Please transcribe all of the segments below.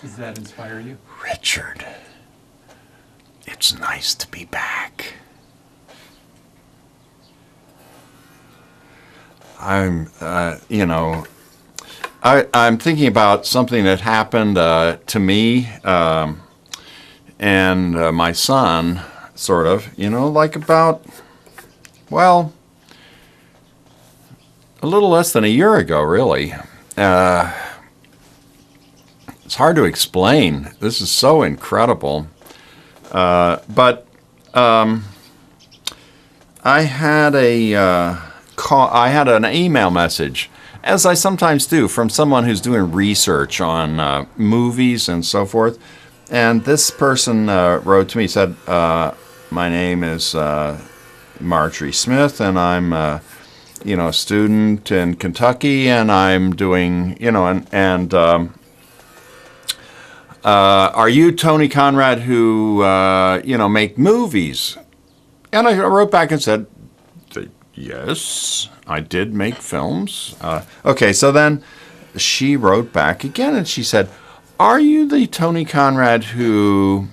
Does that inspire you? Richard, it's nice to be back. I'm thinking about something that happened to me and my son, sort of, like about, well, a little less than a year ago, really. It's hard to explain. This is so incredible. But I had I had an email message, as I sometimes do, from someone who's doing research on movies and so forth. And this person wrote to me, said, my name is Marjorie Smith, and I'm a student in Kentucky, and I'm doing, are you Tony Conrad who, make movies? And I wrote back and said, yes, I did make films. Okay, so then she wrote back again, and she said, are you the Tony Conrad who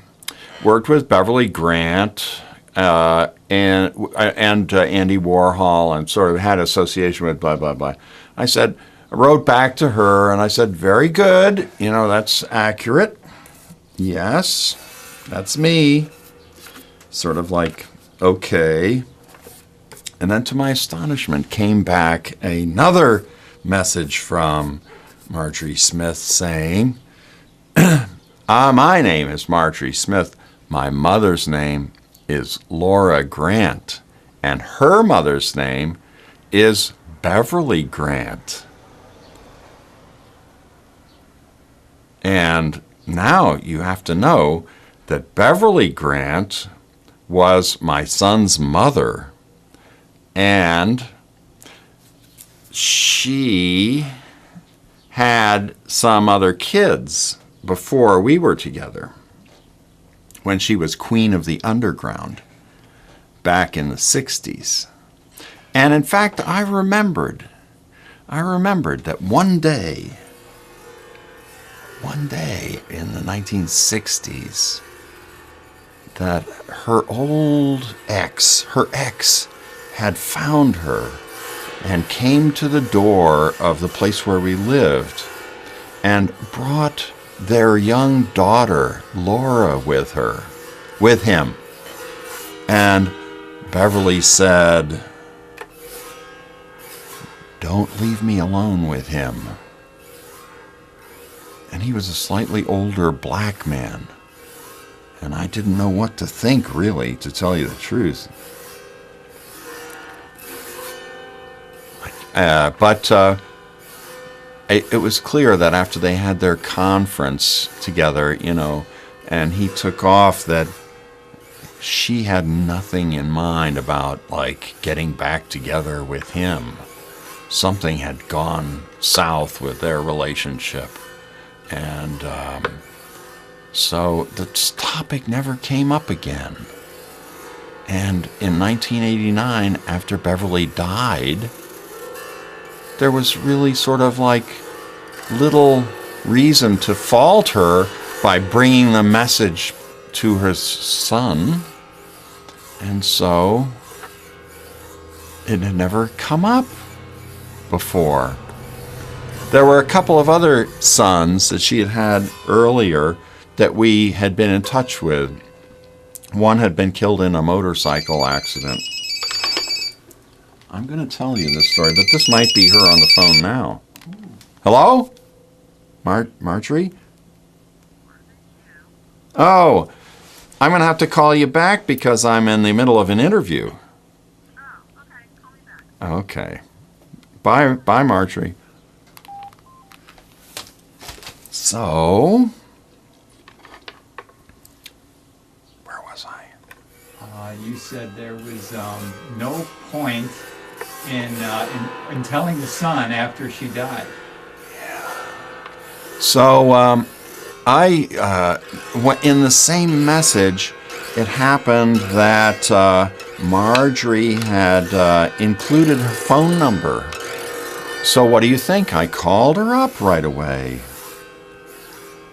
worked with Beverly Grant and Andy Warhol and sort of had association with blah, blah, blah? I wrote back to her, and I said, very good. That's accurate. Yes, that's me. Sort of like, okay. And then to my astonishment came back another message from Marjorie Smith saying, my name is Marjorie Smith. My mother's name is Laura Grant, and her mother's name is Beverly Grant. And now you have to know that Beverly Grant was my son's mother, and she had some other kids before we were together, when she was Queen of the Underground back in the 60s. And in fact, I remembered that one day in the 1960s, that her ex had found her and came to the door of the place where we lived and brought their young daughter, Laura, with him. And Beverly said, don't leave me alone with him. And he was a slightly older black man. And I didn't know what to think, really, to tell you the truth. But it was clear that after they had their conference together, and he took off, that she had nothing in mind about, getting back together with him. Something had gone south with their relationship. And so the topic never came up again. And in 1989, after Beverly died, there was really sort of little reason to fault her by bringing the message to her son. And so it had never come up before. There were a couple of other sons that she had had earlier that we had been in touch with. One had been killed in a motorcycle accident. I'm going to tell you this story, but this might be her on the phone now. Hello? Marjorie? Oh, I'm going to have to call you back because I'm in the middle of an interview. Oh, okay. Call me back. Okay. Bye, Marjorie. So, where was I? You said there was no point in telling the son after she died. So, in the same message, it happened that Marjorie had included her phone number So what do you think? I called her up right away.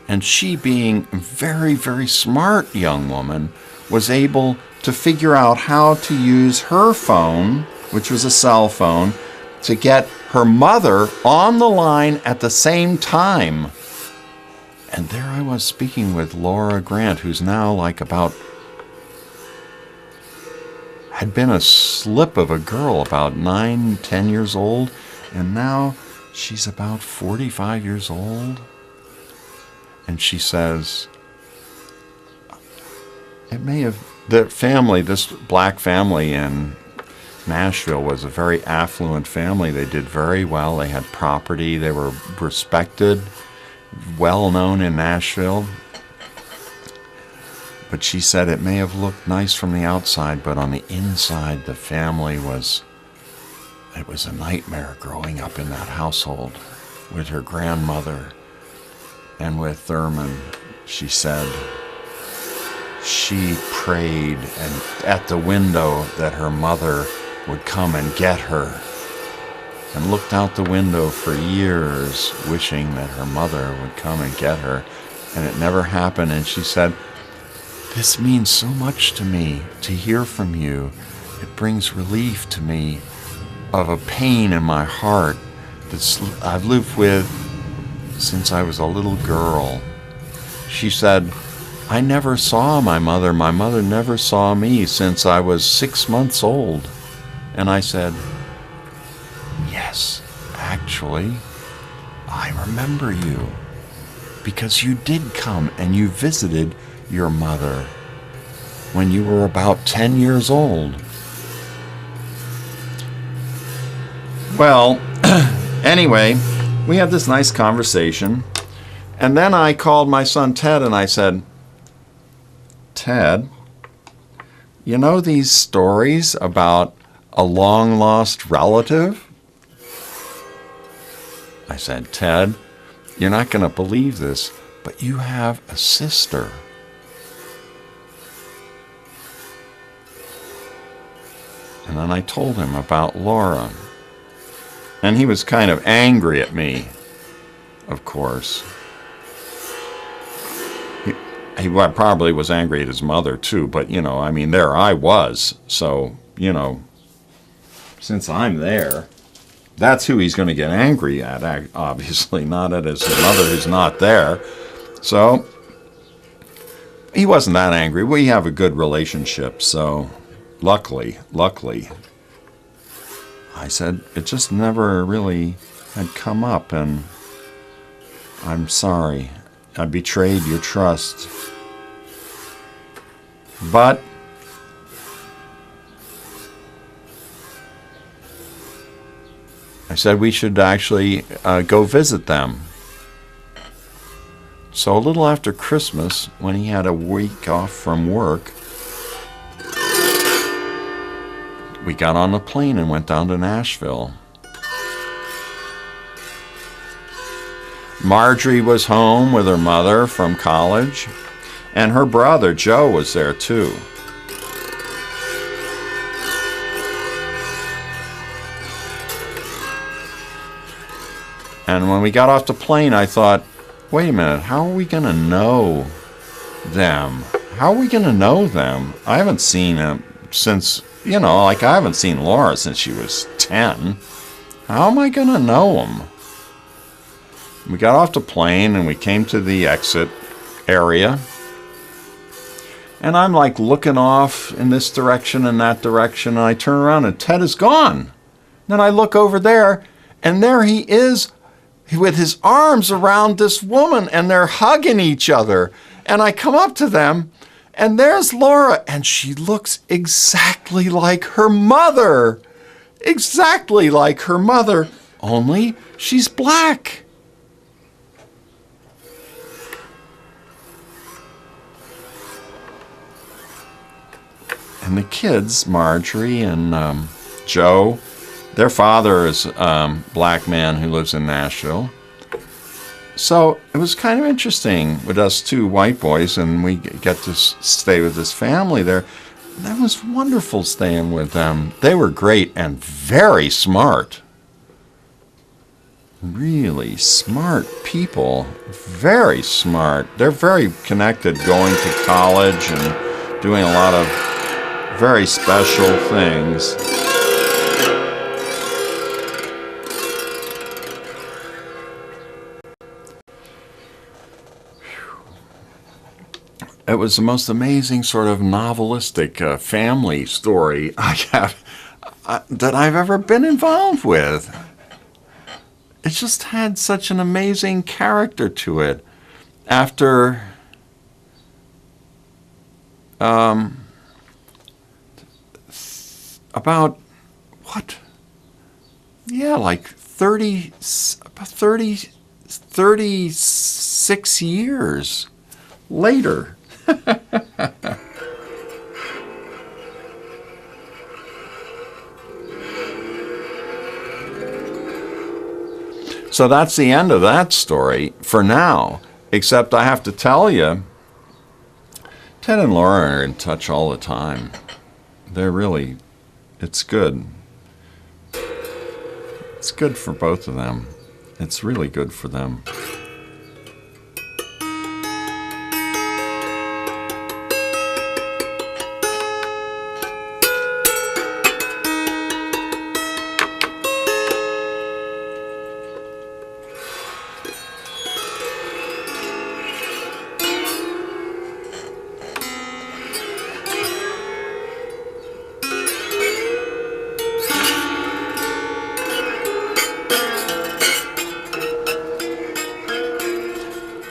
And she, being a very, very smart young woman, was able to figure out how to use her phone, which was a cell phone, to get her mother on the line at the same time. And there I was speaking with Laura Grant, who's now like had been a slip of a girl, about 9, 10 years old, and now she's about 45 years old. And she says, it may have, this black family in Nashville was a very affluent family. They did very well. They had property. They were respected, well known in Nashville. But she said it may have looked nice from the outside, but on the inside, the family it was a nightmare growing up in that household with her grandmother and with Thurman. She said she prayed and at the window that her mother would come and get her, and looked out the window for years wishing that her mother would come and get her, and it never happened. And she said, this means so much to me to hear from you. It brings relief to me of a pain in my heart that I've lived with since I was a little girl. She said, I never saw my mother. My mother never saw me since I was 6 months old. And I said, yes, actually, I remember you, because you did come and you visited your mother when you were about 10 years old. Well, anyway, we had this nice conversation, and then I called my son Ted and I said, Ted, you know these stories about a long-lost relative? I said, Ted, you're not going to believe this, but you have a sister. And then I told him about Laura. And he was kind of angry at me, of course. He probably was angry at his mother too, but, I mean, there I was. So, since I'm there, that's who he's going to get angry at, obviously, not at his mother who's not there. So, he wasn't that angry. We have a good relationship, so luckily, I said, it just never really had come up, and I'm sorry. I betrayed your trust. But I said we should actually go visit them. So a little after Christmas, when he had a week off from work, we got on the plane and went down to Nashville. Marjorie was home with her mother from college, and her brother Joe was there too. And when we got off the plane, I thought, wait a minute, how are we going to know them? How are we going to know them? I haven't seen them since, I haven't seen Laura since she was 10. How am I going to know them? We got off the plane and we came to the exit area. And I'm like looking off in this direction and that direction, and I turn around and Ted is gone. Then I look over there, and there he is with his arms around this woman, and they're hugging each other. And I come up to them, and there's Laura, and she looks exactly like her mother. Exactly like her mother, only she's black. And the kids, Marjorie and Joe, their father is a black man who lives in Nashville. So it was kind of interesting with us two white boys, and we get to stay with this family there. That was wonderful staying with them. They were great and very smart. really smart people, very smart. They're very connected, going to college and doing a lot of very special things. It was the most amazing sort of novelistic family story that I've ever been involved with. It just had such an amazing character to it. After about what? Yeah, like 36 years later. So that's the end of that story for now, except I have to tell you, Ted and Laura are in touch all the time. They're really, it's good. It's good for both of them. It's really good for them.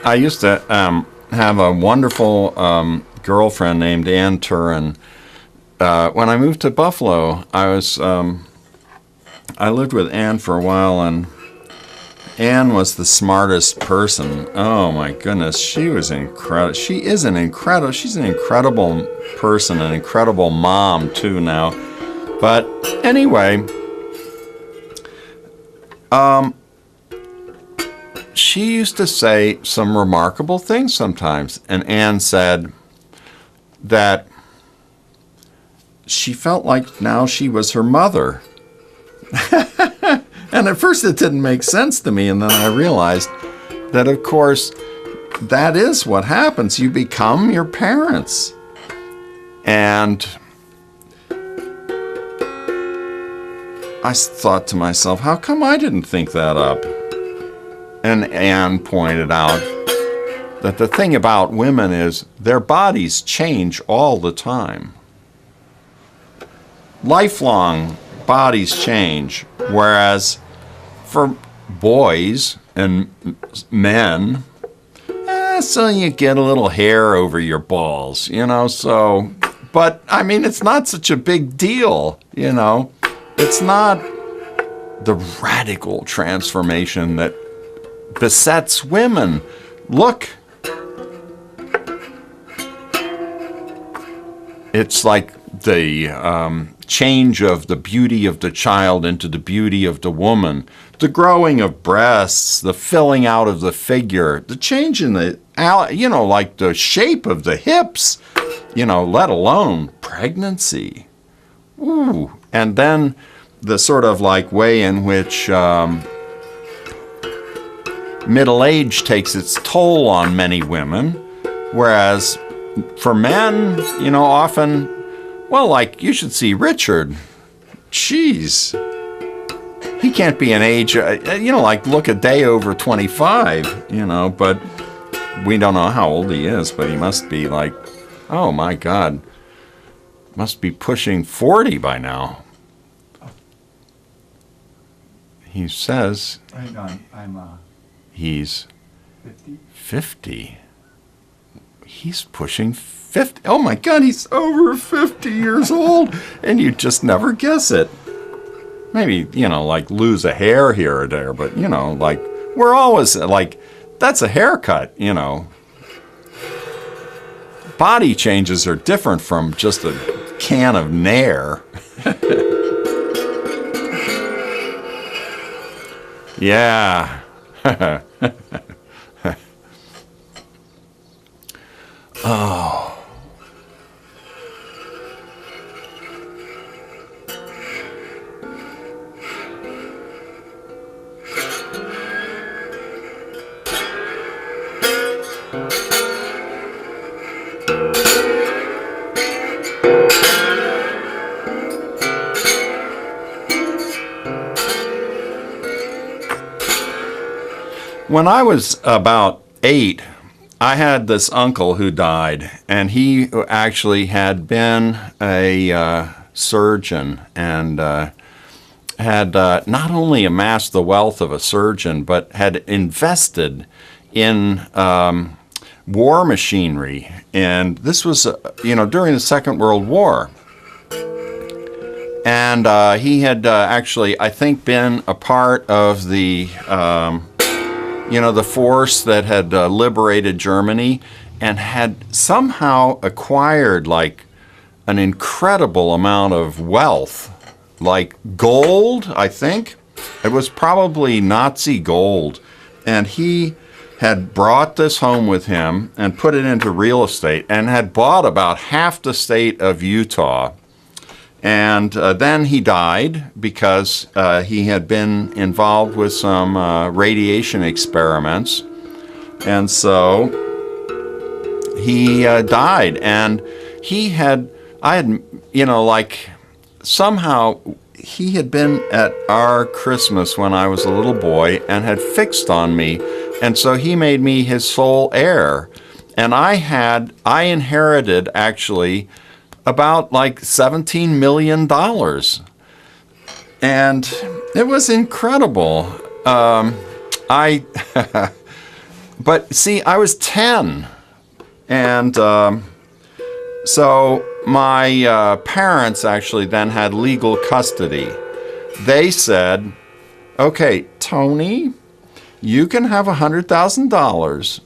I used to have a wonderful girlfriend named Ann Turin. When I moved to Buffalo, I lived with Ann for a while, and Ann was the smartest person. Oh my goodness, she was incredible. She's an incredible person, an incredible mom too now. But anyway, she used to say some remarkable things sometimes, and Anne said that she felt like now she was her mother. And at first it didn't make sense to me, and then I realized that, of course, that is what happens. You become your parents. And I thought to myself, how come I didn't think that up? And Anne pointed out that the thing about women is their bodies change all the time. Lifelong bodies change, whereas for boys and men, so you get a little hair over your balls, so, but I mean, it's not such a big deal, It's not the radical transformation that besets women. Look, it's like the change of the beauty of the child into the beauty of the woman, the growing of breasts, the filling out of the figure, the change in the, like the shape of the hips, let alone pregnancy. Ooh, and then the sort of like way in which middle age takes its toll on many women, whereas for men, often, well, like you should see Richard. Jeez. He can't be an age, like look a day over 25, but we don't know how old he is, but he must be like, oh my God, must be pushing 40 by now. He says Hang on, I'm he's 50. 50. He's pushing 50. Oh my God, he's over 50 years old, and you just never guess it. Maybe, like lose a hair here or there, but, like we're always like, that's a haircut, Body changes are different from just a can of Nair. Yeah. Oh. When I was about 8, I had this uncle who died, and he actually had been a surgeon and had not only amassed the wealth of a surgeon, but had invested in war machinery. And this was, during the Second World War. And he had actually, I think, been a part of the, the force that had liberated Germany, and had somehow acquired like an incredible amount of wealth, like gold, I think. It was probably Nazi gold. And he had brought this home with him and put it into real estate, and had bought about half the state of Utah. And then he died because he had been involved with some radiation experiments. And so he died. And somehow he had been at our Christmas when I was a little boy and had fixed on me. And so he made me his sole heir. And I inherited actually about like $17 million. And it was incredible. But see, I was 10. And so my parents actually then had legal custody. They said, okay, Tony, you can have $100,000,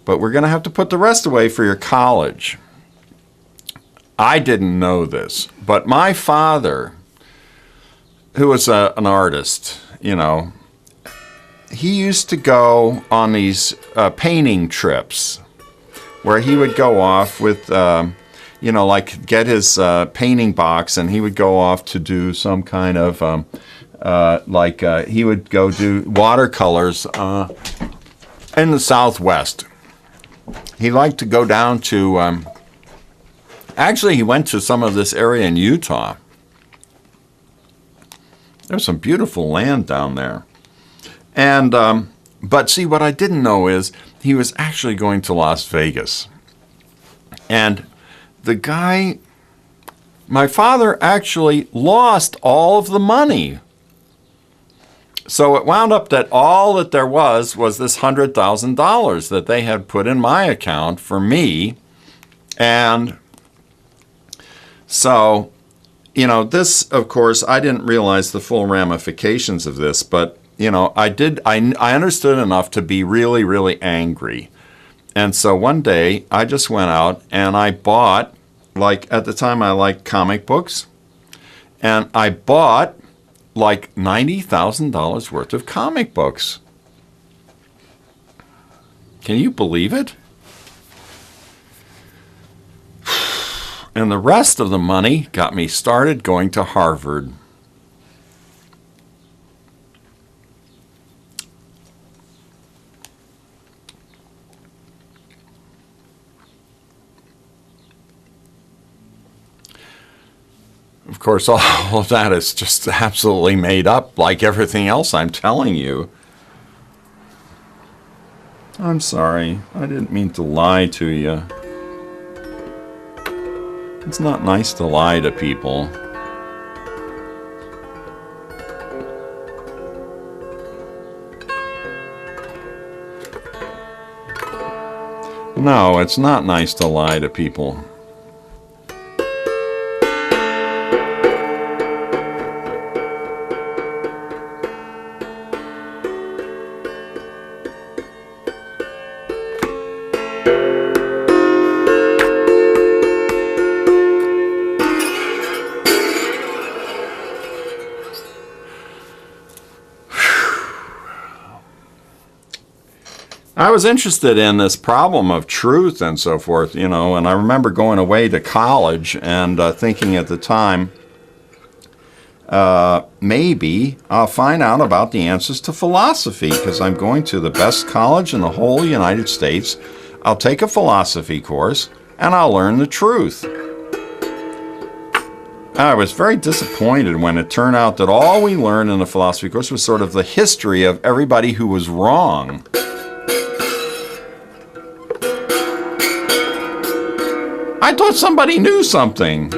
but we're going to have to put the rest away for your college. I didn't know this, but my father, who was an artist, he used to go on these painting trips where he would go off with, get his painting box, and he would go off to do some kind of, he would go do watercolors in the Southwest. He liked to go down to... Actually, he went to some of this area in Utah. There's some beautiful land down there. And, but see, what I didn't know is he was actually going to Las Vegas. And the guy, my father actually lost all of the money. So it wound up that all that there was this $100,000 that they had put in my account for me. And so, this, of course, I didn't realize the full ramifications of this, but, I understood enough to be really, really angry. And so one day I just went out and I bought, at the time I liked comic books, and I bought like $90,000 worth of comic books. Can you believe it? And the rest of the money got me started going to Harvard. Of course, all of that is just absolutely made up, like everything else I'm telling you. I'm sorry. I didn't mean to lie to you. It's not nice to lie to people. No, it's not nice to lie to people. I was interested in this problem of truth and so forth, and I remember going away to college and thinking at the time, maybe I'll find out about the answers to philosophy because I'm going to the best college in the whole United States. I'll take a philosophy course and I'll learn the truth. I was very disappointed when it turned out that all we learned in the philosophy course was sort of the history of everybody who was wrong. I thought somebody knew something.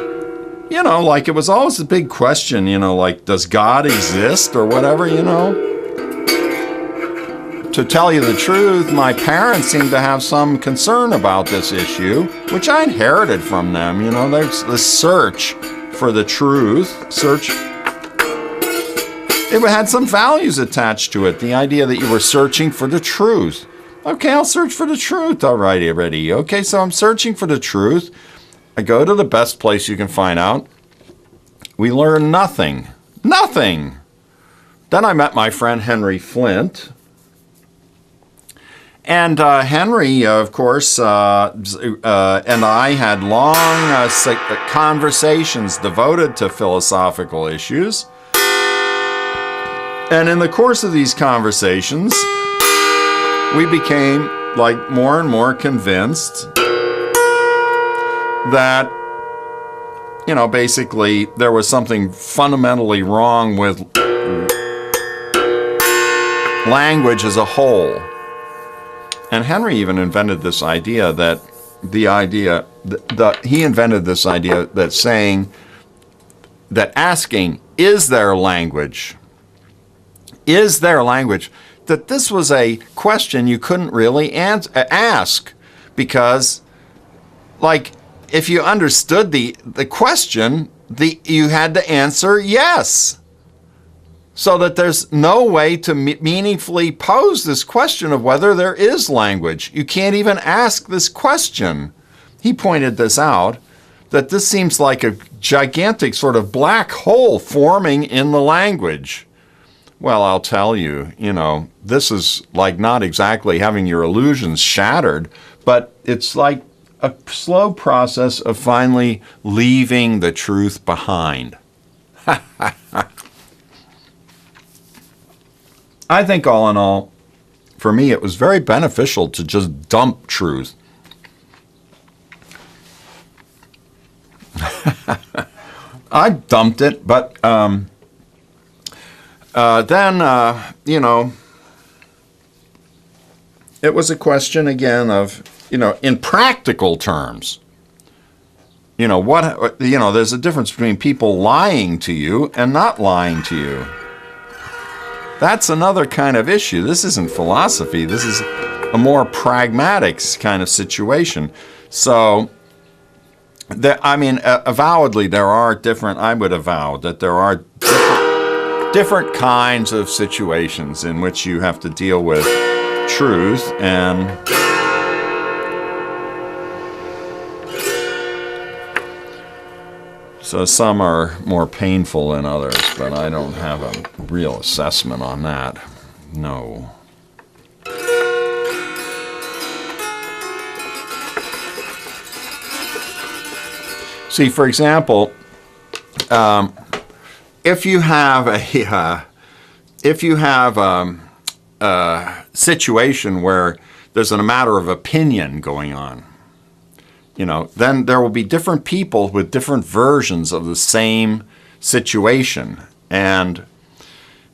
You know, like it was always a big question, you know, like, does God exist or whatever, you know? To tell you the truth, my parents seemed to have some concern about this issue, which I inherited from them. You know, there's this search for the truth. It had some values attached to it. The idea that you were searching for the truth. Okay, I'll search for the truth. All right, already. Okay, so I'm searching for the truth. I go to the best place you can find out. We learn nothing. Nothing. Then I met my friend Henry Flint. And Henry, of course, and I had long conversations devoted to philosophical issues. And in the course of these conversations, we became like more and more convinced that, you know, basically there was something fundamentally wrong with language as a whole. And Henry even invented this idea that he invented this idea that saying, that asking, is there language? Is there language? That this was a question you couldn't really ask because, like, if you understood the question, you had to answer yes. So that there's no way to meaningfully pose this question of whether there is language. You can't even ask this question. He pointed this out, that this seems like a gigantic sort of black hole forming in the language. Well, I'll tell you, you know, this is like not exactly having your illusions shattered, but it's like a slow process of finally leaving the truth behind. I think all in all, for me, it was very beneficial to just dump truth. I dumped it, but then, you know, it was a question again of, you know, in practical terms, you know, there's a difference between people lying to you and not lying to you. That's another kind of issue. This isn't philosophy. This is a more pragmatic kind of situation. So, avowedly, there are different, I would avow that there are different kinds of situations in which you have to deal with truth, and so some are more painful than others, but I don't have a real assessment on that. No. See, for example, if you have a situation where there's a matter of opinion going on, you know, then there will be different people with different versions of the same situation. And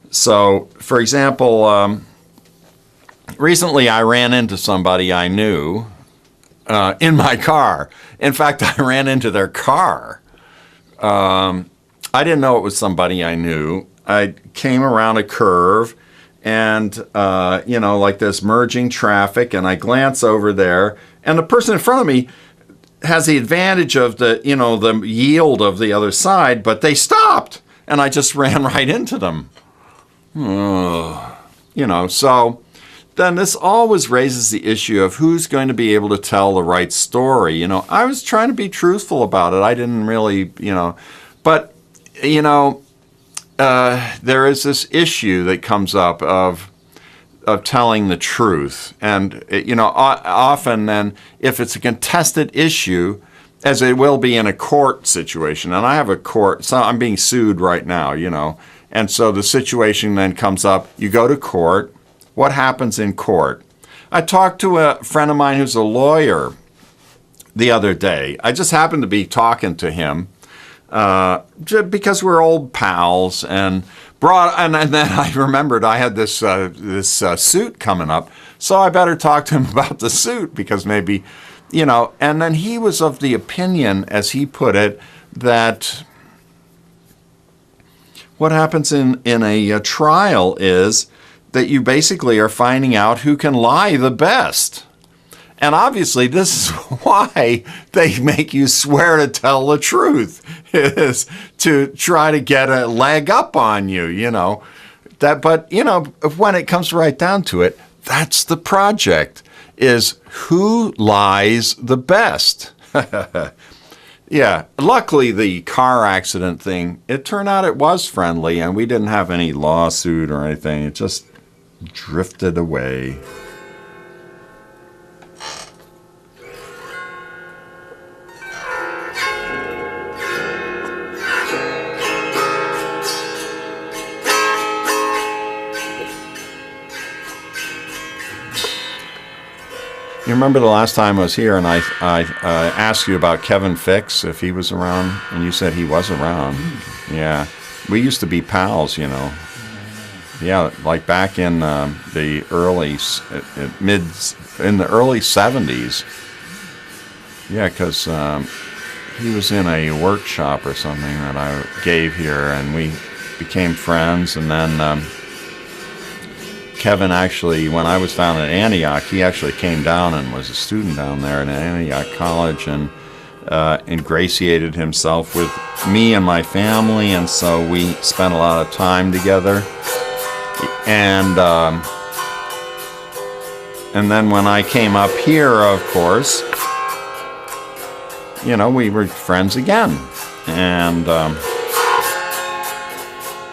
so, for example, recently I ran into somebody I knew in my car. In fact, I ran into their car. I didn't know it was somebody I knew. I came around a curve and, you know, like this merging traffic, and I glance over there, and the person in front of me has the advantage of the, you know, the yield of the other side, but they stopped, and I just ran right into them. You know, so then this always raises the issue of who's going to be able to tell the right story. You know, I was trying to be truthful about it. I didn't really, you know, but, you know, there is this issue that comes up of telling the truth. And, you know, often then, if it's a contested issue, as it will be in a court situation, and I have a court, so I'm being sued right now, you know, and so the situation then comes up, you go to court. What happens in court? I talked to a friend of mine who's a lawyer the other day. I just happened to be talking to him because we're old pals, and then I remembered I had this suit coming up, so I better talk to him about the suit, because maybe, and then he was of the opinion, as he put it, that what happens in a trial is that you basically are finding out who can lie the best. And obviously, this is why they make you swear to tell the truth, is to try to get a leg up on you, But, when it comes right down to it, that's the project, is who lies the best. Yeah, luckily the car accident thing, it turned out it was friendly, and we didn't have any lawsuit or anything. It just drifted away. You remember the last time I was here and I asked you about Kevin Fix, if he was around, and you said he was around. Yeah. We used to be pals, Yeah, like back in the early 70s. Yeah, because he was in a workshop or something that I gave here, and we became friends, and then Kevin actually, when I was down at Antioch, he actually came down and was a student down there at Antioch College and ingratiated himself with me and my family, and so we spent a lot of time together. And then when I came up here, of course, we were friends again. And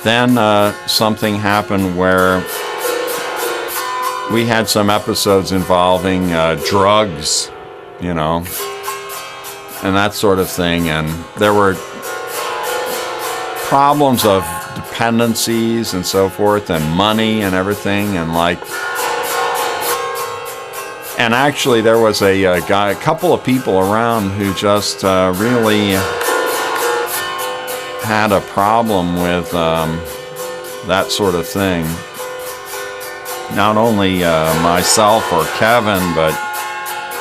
then something happened where we had some episodes involving drugs, and that sort of thing. And there were problems of dependencies and so forth, and money and everything. And actually there was a couple of people around who just really had a problem with that sort of thing. Not only myself or Kevin, but,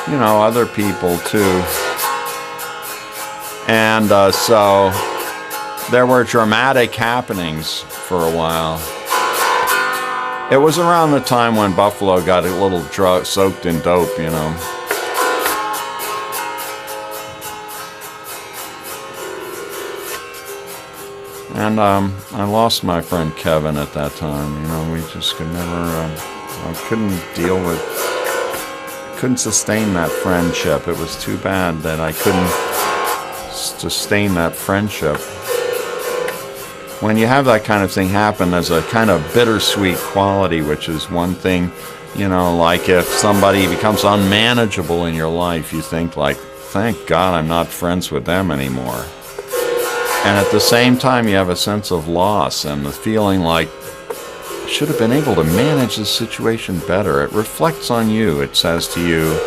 other people too. And so there were dramatic happenings for a while. It was around the time when Buffalo got a little soaked in dope, And I lost my friend Kevin at that time. We just could never, I couldn't sustain that friendship. It was too bad that I couldn't sustain that friendship. When you have that kind of thing happen, there's a kind of bittersweet quality, which is one thing, like if somebody becomes unmanageable in your life, you think thank God I'm not friends with them anymore. And at the same time, you have a sense of loss and the feeling like, I should have been able to manage this situation better. It reflects on you. It says to you,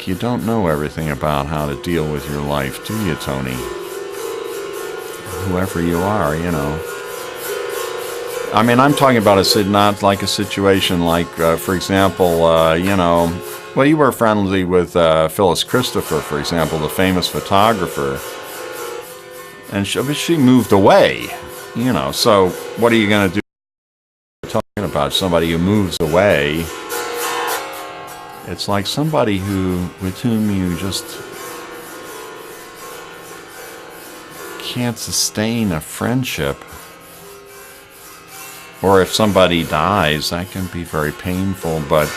you don't know everything about how to deal with your life, do you, Tony? Whoever you are, I mean, I'm talking about not like a situation like, for example, well, you were friendly with Phyllis Christopher, for example, the famous photographer. And she moved away, so what are you going to do? Talking about somebody who moves away. It's like somebody with whom you just can't sustain a friendship. Or if somebody dies, that can be very painful, but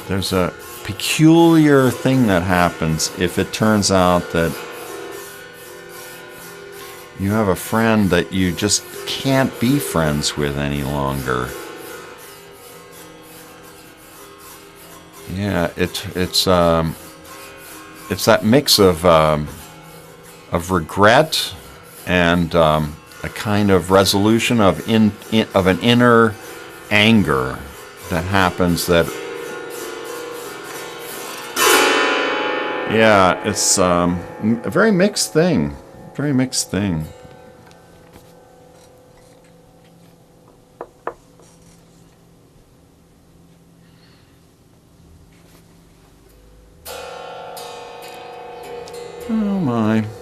there's a peculiar thing that happens if it turns out that you have a friend that you just can't be friends with any longer. Yeah, it's that mix of regret and a kind of resolution of an inner anger that happens. That it's a very mixed thing. Very mixed thing. Oh my.